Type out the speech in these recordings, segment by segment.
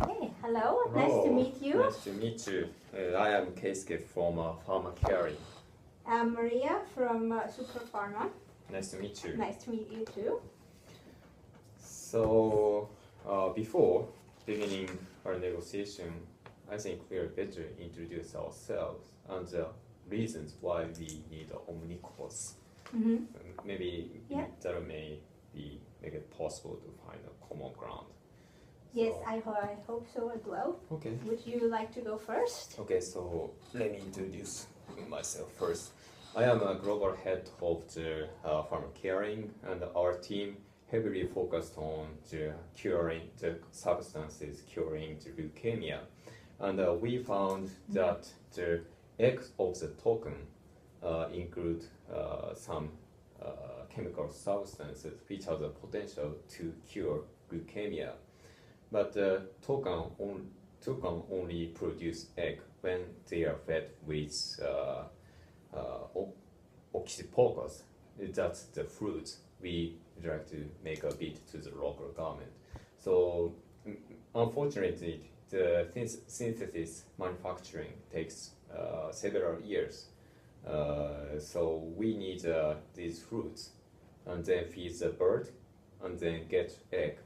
Hey, hello. Nice to meet you. Nice to meet you. I am Keisuke from Pharma Caring. I'm Maria from Super Pharma. Nice to meet you. Nice to meet you too. So, before beginning our negotiation, I think we are better introduce ourselves and the reasons why we need Omnipouco. Maybe that may make it possible to find a common ground. Yes, I hope so as well. Okay. Would you like to go first? Okay, so let me introduce myself first. I am a global head of the Pharma Caring, and our team heavily focused on the curing the substances curing the leukemia. And we found that the eggs of the token include some chemical substances which have the potential to cure leukemia. But token only produce egg when they are fed with Oxipouco. That's the fruit we would like to make a bid to the local government. So unfortunately, the synthesis manufacturing takes several years. So we need these fruits and then feed the bird and then get egg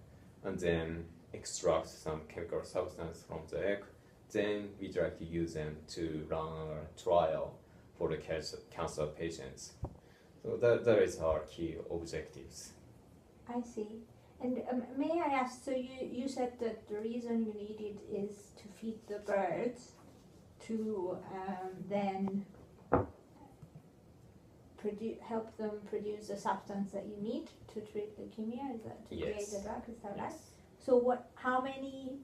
and then extract some chemical substance from the egg. Then we try to use them to run a trial for the cancer patients. So that is our key objectives. I see. And may I ask, so you said that the reason you need it is to feed the birds to then help them produce the substance that you need to treat leukemia? Is that to create the drug? Is that right? So how many,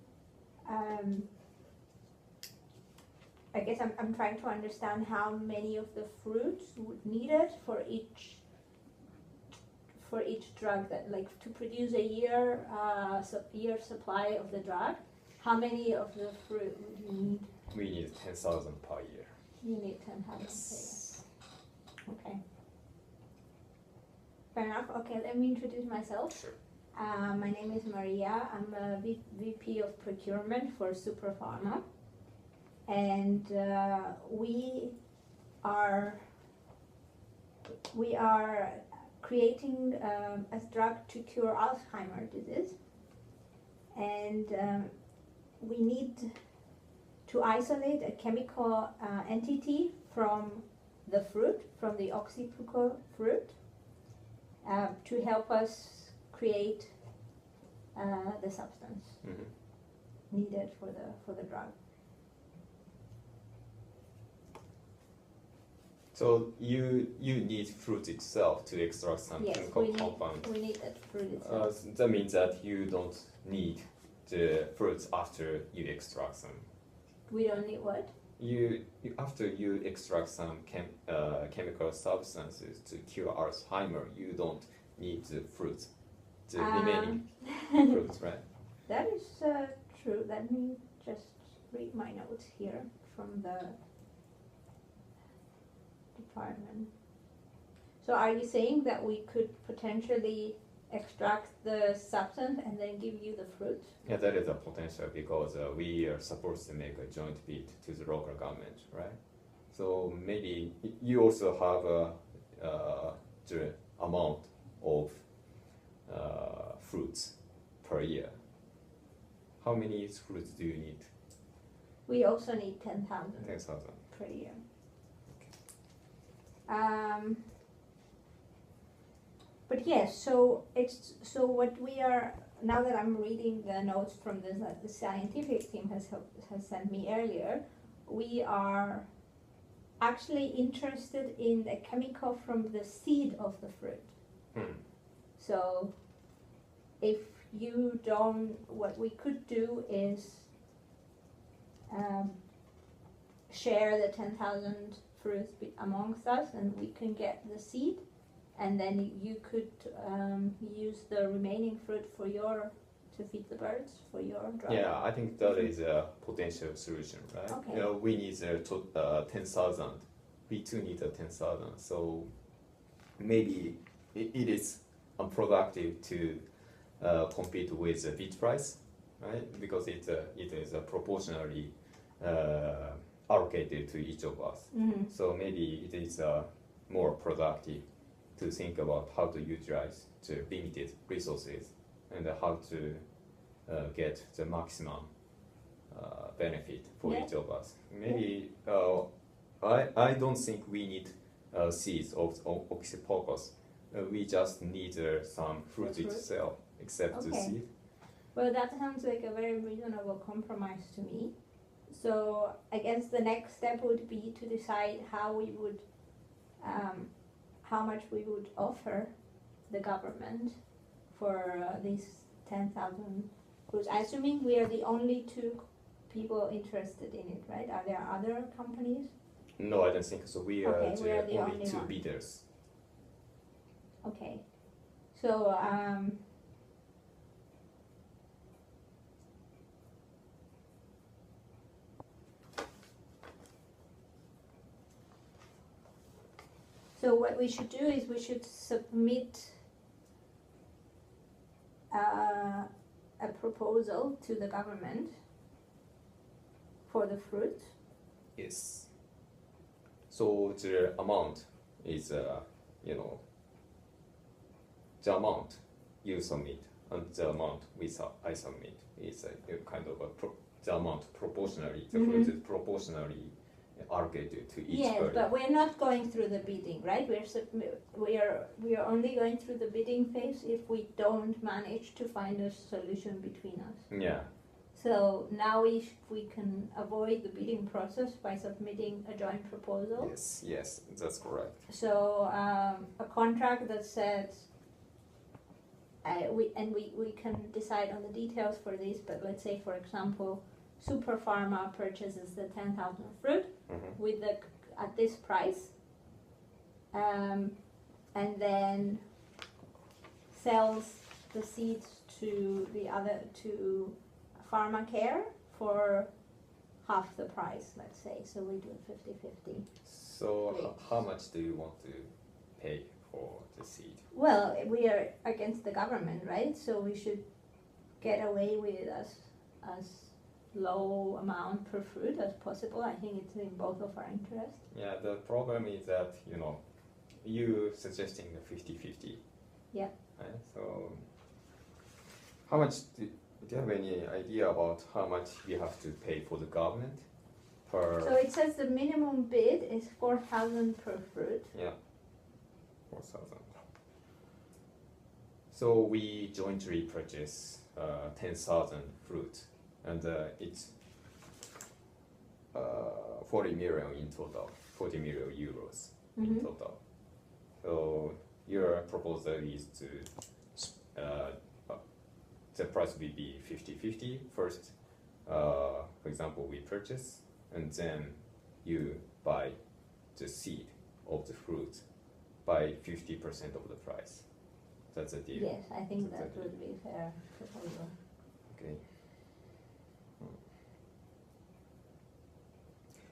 I guess I'm trying to understand how many of the fruits would need it for each drug, that like to produce a year supply of the drug. How many of the fruit would you need? We need 10,000 per year. You need 10,000 per year. Okay. Fair enough. Okay, let me introduce myself. Sure. My name is Maria. I'm a VP of Procurement for Super Pharma, and we are creating a drug to cure Alzheimer's disease, and we need to isolate a chemical entity from the fruit, from the Oxipouco fruit, to help us create the substance needed for the drug. So you need fruit itself to extract some chemical compound. We need that fruit itself. That means that you don't need the fruits after you extract them. We don't need what? After you extract some chemical substances to cure Alzheimer, you don't need the fruits, the remaining fruits, right? That is true. Let me just read my notes here from the department. So are you saying that we could potentially extract the substance and then give you the fruit? Yeah, that is a potential because we are supposed to make a joint bid to the local government, right? So maybe you also have the amount of fruits per year. How many fruits do you need? We also need 10,000 per year. Okay. But yes, so what we are, now that I'm reading the notes from the scientific team has sent me earlier, we are actually interested in the chemical from the seed of the fruit. So if you don't, what we could do is share the 10,000 fruits amongst us, and we can get the seed, and then you could use the remaining fruit to feed the birds for your drug. Yeah, I think that is a potential solution, right? Okay. We need 10,000. We too need 10,000. So maybe it is unproductive to compete with the bid price, right? Because it is proportionally allocated to each of us. Mm-hmm. So maybe it is more productive to think about how to utilize the limited resources and how to get the maximum benefit for Yeah. each of us. Maybe I don't think we need seeds of Oxipoucos. We just need some fruit fruit? itself, except the Okay. seed. Well, that sounds like a very reasonable compromise to me. So I guess the next step would be to decide how we would, how much we would offer the government for these 10,000 fruits. Assuming we are the only two people interested in it, right? Are there other companies? No, I don't think so. We are Okay, we are the only only two one. bidders. Okay. So, so what we should do is we should submit a proposal to the government for the fruit. Yes. So the amount is, the amount you submit and the amount I submit is a kind of the amount proportionally, the fruit is proportionally allocated to each Yes, person. but we're not going through the bidding, right? We are only going through the bidding phase if we don't manage to find a solution between us. Yeah. So now we can avoid the bidding process by submitting a joint proposal. Yes, that's correct. So a contract that says we can decide on the details for this, but let's say, for example, Super Pharma purchases the 10,000 fruit with at this price, and then sells the seeds to Pharmacare for half the price, let's say. So we do 50-50. So how much do you want to pay for the seed? Well, we are against the government, right? So we should get away with as low amount per fruit as possible. I think it's in both of our interests. Yeah, the problem is that, you suggesting the 50-50. Yeah. Right? So how much do you have any idea about how much we have to pay for the government per? So it says the minimum bid is 4,000 per fruit. Yeah, 4,000. So we jointly purchase 10,000 fruit, and it's 40 million in total, 40 million euros in total. So your proposal is to the price will be 50-50 first. For example, we purchase, and then you buy the seed of the fruit by 50% of the price. That's a deal. Yes, I think That's that a would be a fair proposal. Okay.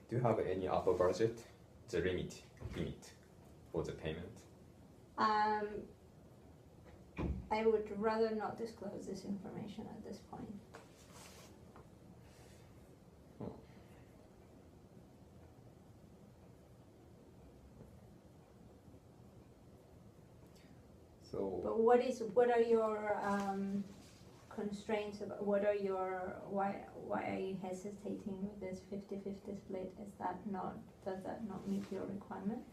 Do you have any upper budget, the limit for the payment? I would rather not disclose this information at this point. So. But what are your constraints about, why are you hesitating with this 50-50 split? Does that not meet your requirement?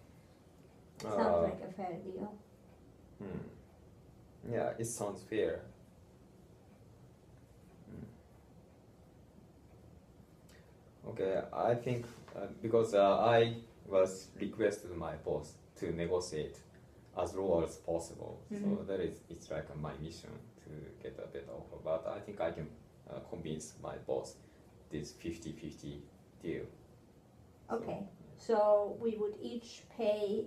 Sounds like a fair deal. Yeah, it sounds fair. Okay, I think because I was requested my boss to negotiate as low as possible, so it's like my mission to get a better offer. But I think I can convince my boss this 50-50 deal. Okay, so we would each pay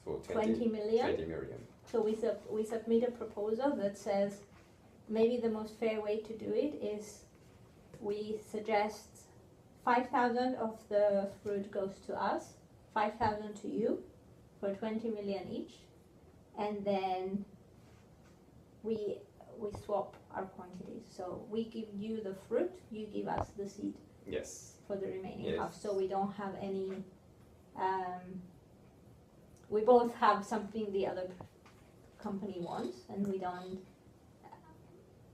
so 20 million. 20 million. So we submit a proposal that says maybe the most fair way to do it is we suggest 5,000 of the fruit goes to us, 5,000 to you, for 20 million each, and then we swap our So we give you the fruit, you give us the seed Yes. for the remaining Yes. half. So we don't have any. We both have something the other company wants, and we don't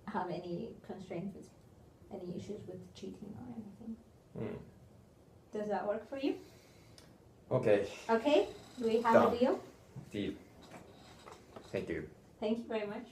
have any constraints with any issues with cheating or anything. Mm. Does that work for you? Okay. Okay, we have Done. a deal. Deal. Thank you. Thank you very much.